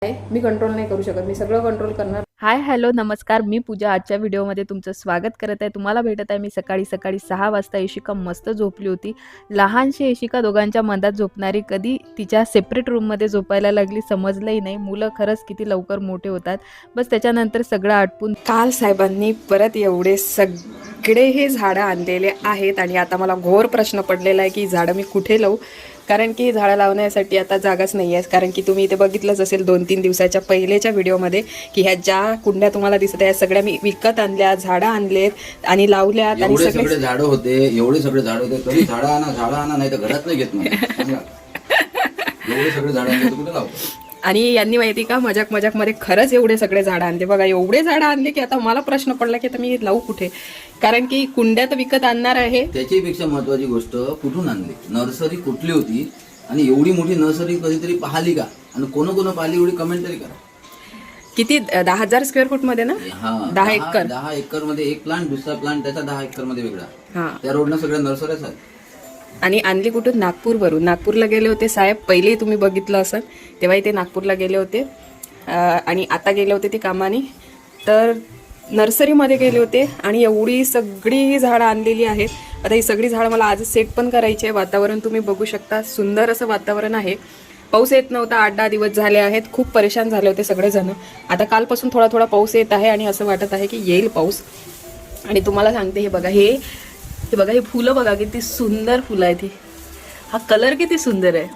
मी control नाही करू शकत, मी सगळं कंट्रोल करणार. हाय हॅलो नमस्कार, मी पूजा. आजच्या व्हिडिओमध्ये तुमचं स्वागत करत आहे. तुम्हाला भेटत आहे मी सकाळी 6 वाजता. यशिका मस्त झोपली होती. लहानशी यशिका दोघांच्या मधात झोपणारी कधी तिच्या सेपरेट रूममध्ये झोपायला लागली समजलंही नाही. मुलं खरंच किती लवकर मोठे होतात. बस त्याच्यानंतर सगळं आटपून काल साहेबांनी परत एवढे सगळे हे झाडं आणलेले आहेत आणि आता मला घोर प्रश्न पडलेला आहे की झाडं मी कुठे लावू, कारण की झाडं लावण्यासाठी आता जागाच नाही आहे. कारण की तुम्ही इथे बघितलंच असेल 2-3 दिवसाच्या पहिलेच्या व्हिडिओमध्ये की ह्या ज्या कुंड्या तुम्हाला दिसत आहे सगळ्या मी विकत आणल्या, झाडं आणलेत आणि लावल्यात. आणि सगळे झाडं होते, एवढे सगळे झाडं होते तरी झाडं आणा नाही तर घरात नाही घेत मला. एवढे सगळे झाडं आणले कुठे लावतो. आणि यांनी माहिती का मजाक मध्ये खरंच एवढे सगळे झाडं आणले. बघा एवढे झाडं आणले की आता मला प्रश्न पडला की आता मी लावू कुठे, कारण की कुंड्या तर विकत आणणार आहे. त्याच्यापेक्षा महत्वाची गोष्ट कुठून आणली, नर्सरी कुठली होती आणि एवढी मोठी नर्सरी कधीतरी पाहिली का, आणि कोण पाहिली एवढी कमेंट तरी करा. किती 10,000 स्क्वेअर फूट मध्ये ना? 10 एकर. 10 एकर मध्ये एक प्लांट, दुसरा प्लांट त्याचा 10 एकर मध्ये वेगळा. हा, त्या रोडनं सगळ्या नर्सऱ्याच आहेत. आणि आणली कुठून? नागपूरवरून. नागपूरला गेले होते साहेब, पहिलेही तुम्ही बघितलं असेल तेव्हा इथे नागपूरला गेले होते आणि आता गेले होते ते कामाने, तर नर्सरीमध्ये गेले होते आणि एवढी सगळी झाडं आणलेली आहेत. आता ही सगळी झाडं मला आज सेट पण करायची आहे. वातावरण तुम्ही बघू शकता, सुंदर असं वातावरण आहे. पाऊस येत नव्हता, 8-10 दिवस झाले आहेत. खूप परेशान झाले होते सगळेजण. आता कालपासून थोडा पाऊस येत आहे आणि असं वाटत आहे की येईल पाऊस. आणि तुम्हाला सांगते, हे बघा हे बघा, हे फुलं बघा किती सुंदर फुलं आहेत. हा कलर किती सुंदर आहे.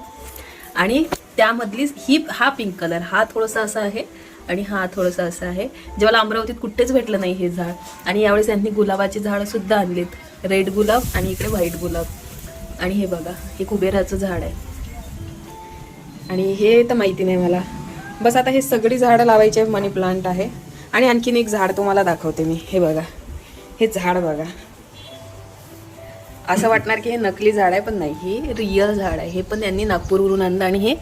आणि त्यामधली हा पिंक कलर, हा थोडासा असा आहे आणि हा थोडासा असा आहे, जे मला अमरावतीत कुठेच भेटलं नाही हे झाड. आणि यावेळेस त्यांनी गुलाबाची झाडं सुद्धा आणलीत, रेड गुलाब आणि इकडे व्हाईट गुलाब. आणि हे बघा, हे कुबेराचं झाड आहे आणि हे तर माहिती नाही मला. बस आता हे सगळी झाडं लावायची. मनी प्लांट आहे आणि आणखीन एक झाड तुम्हाला दाखवते मी. हे बघा, हे झाड बघा, असं वाटणार की हे नकली झाड आहे पण नाही, हे रिअल झाड आहे. हे पण त्यांनी नागपूरवरून आणलं आणि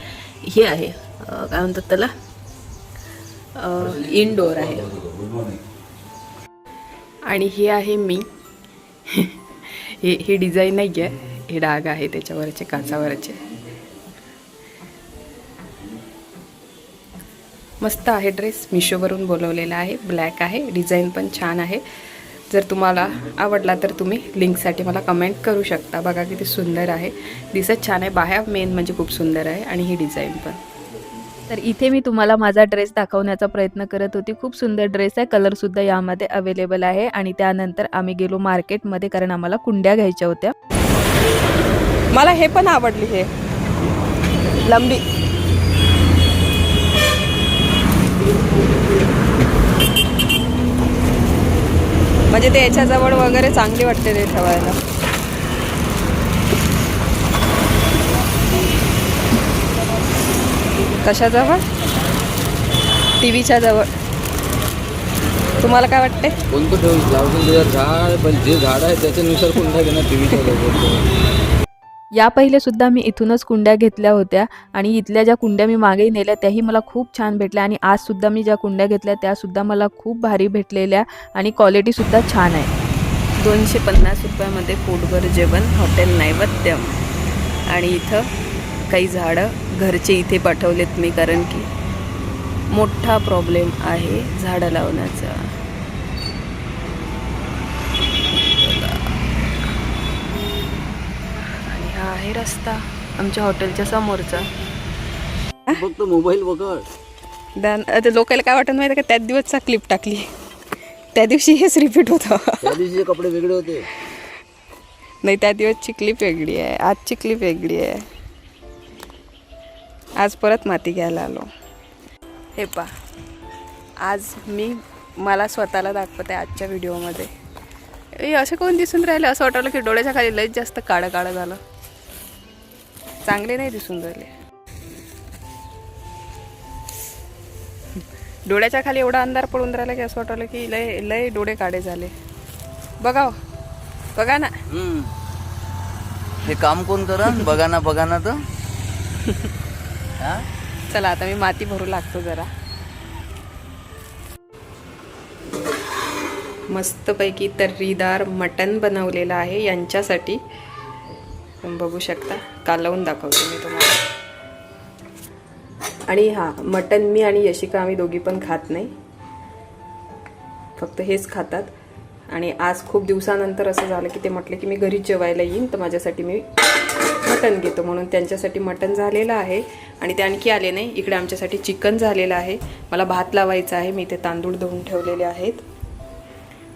हे आहे काय म्हणतात त्याला, इनडोअर आहे. आणि हे आहे मी. हे डिझाईन नाही आहे, हे डाग आहे त्याच्यावरचे, काचावरचे. मस्त आहे ड्रेस, मिशोवरून बोलवलेला आहे, ब्लॅक आहे, डिझाईन पण छान आहे. जर तुम्हाला आवडला तर तुम्ही लिंकसाठी मला कमेंट करू शकता. बघा किती सुंदर आहे, दिसत छान आहे. बाह्या मेन म्हणजे खूप सुंदर आहे आणि ही डिझाईन पण. तर इथे मी तुम्हाला माझा ड्रेस दाखवण्याचा प्रयत्न करत होती. खूप सुंदर ड्रेस आहे, कलरसुद्धा यामध्ये अवेलेबल आहे. आणि त्यानंतर आम्ही गेलो मार्केटमध्ये, कारण आम्हाला कुंड्या घ्यायच्या होत्या. मला हे पण आवडली, हे लंबी. म्हणजे ते याच्याजवळ वगैरे चांगली वाटते ते ठेवायला. कशाजवळ? टीव्हीच्या जवळ. तुम्हाला काय वाटते? कोणतं ठेवून झाड, पण जे झाड आहे त्याच्यानुसार कुंड्या घेणार टीव्हीच्या जवळ. या पहिले सुद्धा मी इथूनच कुंड्या घेतल्या होत्या आणि इथल्या ज्या कुंड्या मी मागेही नेल्या त्याही मला खूप छान भेटल्या. आणि आज सुद्धा मी ज्या कुंड्या घेतल्या त्यासुद्धा मला खूप भारी भेटलेल्या आणि क्वालिटीसुद्धा छान आहे. 250 रुपयामध्ये पोटभर जेवण, हॉटेल नैवेद्य. आणि इथं काही झाडं घरचे इथे पाठवलेत मी, कारण की मोठा प्रॉब्लेम आहे झाडं लावण्याचा. आहे रस्ता आमच्या हॉटेलच्या समोरचा. फक्त मोबाईल बघ. लोकांना काय वाटत माहिती का, त्याच दिवसचा क्लिप टाकली, त्या दिवशी हेच रिपीट होतं. त्या दिवशी कपडे वेगळे होते. नाही, त्या दिवसची क्लिप वेगळी आहे, आजची क्लिप वेगळी आहे. आज परत माती घ्यायला आलो. हे पा, आज मला स्वतःला दाखवते आजच्या व्हिडिओमध्ये. असं कोण दिसून राहिलं, असं वाटलं की डोळ्याच्या खाली लयच जास्त काळं काळं झालं, चांगले नाही दिसून राहिले. डोळ्याच्या खाली एवढा अंधार पडून राहिला की असं वाटलं की लय डोळे काळे झाले. बघा ना. हे काम कोण करा, बघा ना तर. चला आता मी माती भरू लागतो जरा. मस्तपैकी तर्रीदार मटण बनवलेलं आहे यांच्यासाठी. बघू शकता, कालवून दाखवते मी तुम्हाला. आणि हां, मटण मी आणि यशिका आम्ही दोघी पण खात नाही, फक्त हेच खातात. आणि आज खूप दिवसानंतर असं झालं की ते म्हटले की मी घरीच जेवायला येईन, तर माझ्यासाठी मी मटण घेतो, म्हणून त्यांच्यासाठी मटण झालेलं आहे. आणि ते आणखी आले नाही. इकडे आमच्यासाठी चिकन झालेलं आहे. मला भात लावायचा आहे, मी ते तांदूळ धुवून ठेवलेले आहेत.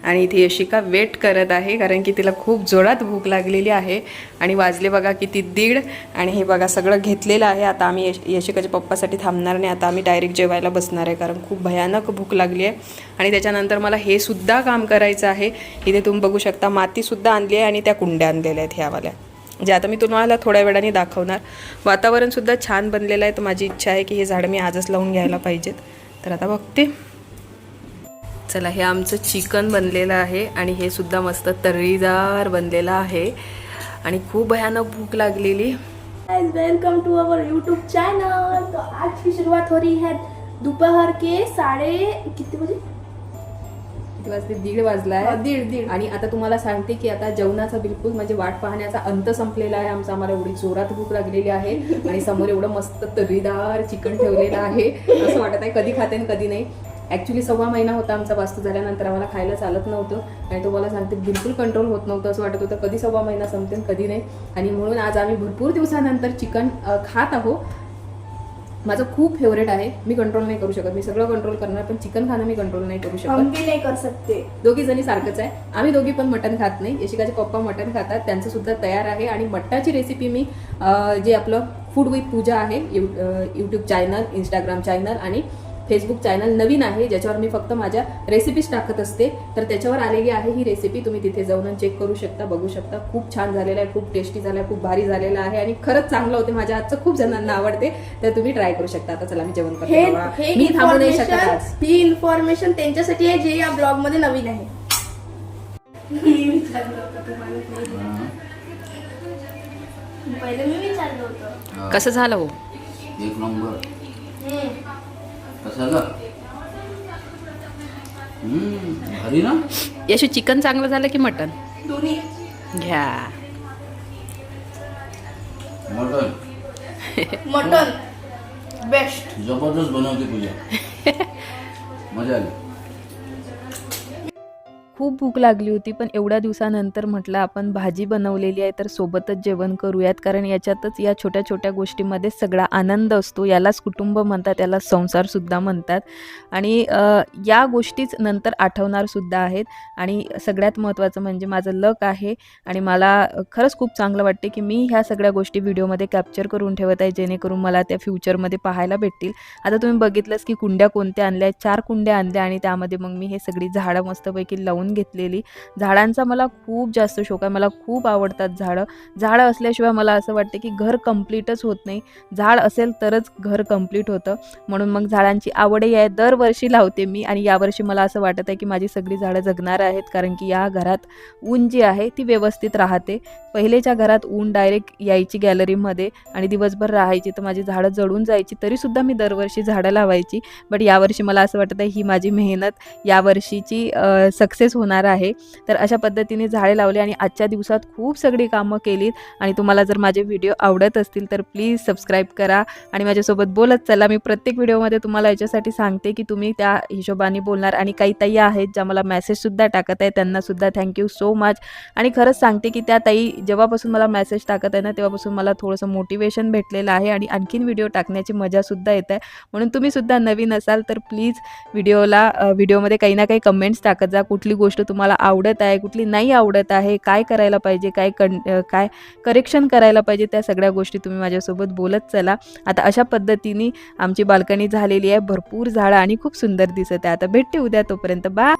आणि इथे यशिका वेट करत आहे, कारण की तिला खूप जोरात भूक लागलेली आहे. आणि वाजले बघा किती 1:30. आणि हे बघा सगळं घेतलेलं आहे. आता आम्ही यशिकाच्या पप्पासाठी थांबणार नाही, आता आम्ही डायरेक्ट जेवायला बसणार आहे, कारण खूप भयानक भूक लागली आहे. आणि त्याच्यानंतर मला हे सुद्धा काम करायचं आहे. इथे तुम्ही बघू शकता मातीसुद्धा आणली आहे आणि त्या कुंड्या आणलेल्या आहेत ह्यावाल्या, जे आता मी तुम्हाला थोड्या वेळाने दाखवणार. वातावरणसुद्धा छान बनलेलं आहे, तर माझी इच्छा आहे की हे झाडं मी आजच लावून घ्यायला पाहिजेत. तर आता बघते. चला, हे आमचं चिकन बनलेलं आहे आणि हे सुद्धा मस्त तर्रीदार बनलेलं आहे. आणि खूप भयानक भूक लागलेली. Welcome to our YouTube channel. तो आज की शुरुआत हो रही है दोपहर के कितने बजे? किती वाजले? 1:30 वाजला आहे. 1:30. आणि आता तुम्हाला सांगते की आता जेवणाचा बिलकुल म्हणजे वाट पाहण्याचा अंत संपलेला आहे आमचा. आम्हाला एवढी जोरात भूक लागलेली आहे आणि समोर एवढं मस्त तर्रीदार चिकन ठेवलेलं आहे. असं वाटत आहे कधी खाते आणि कधी नाही. ॲक्च्युली 1.25 महिना होता आमचा वास्तू झाल्यानंतर, आम्हाला खायला चालत नव्हतं आणि तुम्हाला सांगते बिलकुल कंट्रोल होत नव्हतं. असं वाटत होतं कधी 1.25 महिना संपते कधी नाही. आणि म्हणून आज आम्ही भरपूर दिवसानंतर चिकन खात आहोत. माझं खूप फेवरेट आहे, मी कंट्रोल नाही करू शकत. मी सगळं कंट्रोल करणार, पण चिकन खाणं मी कंट्रोल नाही करू शकत. हम भी नहीं कर सकते. दोघी जणी सारखंच आहे. आम्ही दोघी पण मटण खात नाही. यशिकाचे पप्पा मटण खातात, त्यांचं सुद्धा तयार आहे. आणि मटणाची रेसिपी मी जे आपलं फूड विथ पूजा आहे यूट्यूब चॅनल, इंस्टाग्राम चॅनल आणि फेसबुक चॅनल नवीन आहे, ज्याच्यावर मी फक्त माझ्या रेसिपीज टाकत असते, तर त्याच्यावर आलेली आहे ही रेसिपी. तुम्ही तिथे जाऊन चेक करू शकता, बघू शकता. खूप छान झालेलं आहे, खूप टेस्टी झालं आहे, खूप भारी झालेलं आहे आणि खरंच चांगलं होते. माझ्या हातचं खूप जणांना आवडते, तर तुम्ही ट्राय करू शकता. आता चला मी जेवण करते. मी थांबू नाही शकत आज. ही इन्फॉर्मेशन त्यांच्यासाठी आहे जे या ब्लॉग मध्ये नवीन आहे. पहिले मी विचारलं होतं. कसं झालं हो? एक नंबर. कशाला? भारी ना. यशू, चिकन चांगलं झालं की मटन? दोन्ही घ्या. Mutton best. जबरदस्त बनवते पूजा. मजा आली. खूप भूक लागली होती, पण एवढ्या दिवसानंतर म्हटलं आपण भाजी बनवलेली आहे तर सोबतच जेवण करूयात, कारण याच्यातच या छोट्या छोट्या गोष्टीमध्ये सगळा आनंद असतो. यालाच कुटुंब म्हणतात, याला संसारसुद्धा म्हणतात. आणि या गोष्टीच नंतर आठवणारसुद्धा आहेत. आणि सगळ्यात महत्त्वाचं म्हणजे माझं लक आहे आणि मला खरंच खूप चांगलं वाटते की मी ह्या सगळ्या गोष्टी व्हिडिओमध्ये कॅप्चर करून ठेवत आहे, जेणेकरून मला त्या फ्युचरमध्ये पाहायला भेटतील. आता तुम्ही बघितलंच की कुंड्या कोणत्या आणल्या, 4 कुंड्या आणल्या आणि त्यामध्ये मग मी हे सगळी झाडं मस्तपैकी लावून घेतलेली. झाडांचा मला खूप जास्त शौक आहे, मला खूप आवडतात झाडं. झाडं असल्याशिवाय मला असं वाटतं की घर कम्प्लीटच होत नाही. झाड असेल तरच घर कम्प्लीट होतं, म्हणून मग झाडांची आवडही आहे. दरवर्षी लावते मी आणि यावर्षी मला असं वाटत आहे की माझी सगळी झाडं जगणार आहेत, कारण की या घरात ऊन जी आहे ती व्यवस्थित राहते. पहिलेच्या घरात ऊन डायरेक्ट यायची गॅलरीमध्ये आणि दिवसभर राहायची, तर माझी झाडं जळून जायची, तरीसुद्धा मी दरवर्षी झाडं लावायची. बट यावर्षी मला असं वाटत आहे ही माझी मेहनत यावर्षीची सक्सेस होणार आहे. तर अशा पद्धतीने झाडे लावली आणि आजच्या दिवसात खूप सगळी कामं केलीत. आणि तुम्हाला जर माझे व्हिडिओ आवडत असतील तर प्लीज सबस्क्राईब करा आणि माझ्यासोबत बोलत चला. मी प्रत्येक व्हिडिओमध्ये तुम्हाला याच्यासाठी सांगते की तुम्ही त्या हिशोबाने बोलणार. आणि काही ताई आहेत ज्या मला मेसेजसुद्धा टाकत आहे, त्यांनासुद्धा थँक्यू सो मच. आणि खरंच सांगते की त्या ताई जेव्हापासून मला मेसेज टाकत आहे ना, तेव्हापासून मला थोडंसं मोटिवेशन भेटलेलं आहे आणि आणखीन व्हिडिओ टाकण्याची मजासुद्धा येत आहे. म्हणून तुम्हीसुद्धा नवीन असाल तर प्लीज व्हिडिओमध्ये काही ना काही कमेंट्स टाकत जा. कुठली गोष्ट तुम्हाला आवडत आहे, कुठली नाही आवडत आहे, काय करायला पाहिजे, काय करेक्शन करायला पाहिजे, त्या सगळ्या गोष्टी तुम्ही माझ्यासोबत बोलत चला. आता अशा पद्धतीने आमची बाल्कनी झालेली आहे, भरपूर झाडं आणि खूप सुंदर दिसत आहे. आता भेटते उद्या, तोपर्यंत बाय.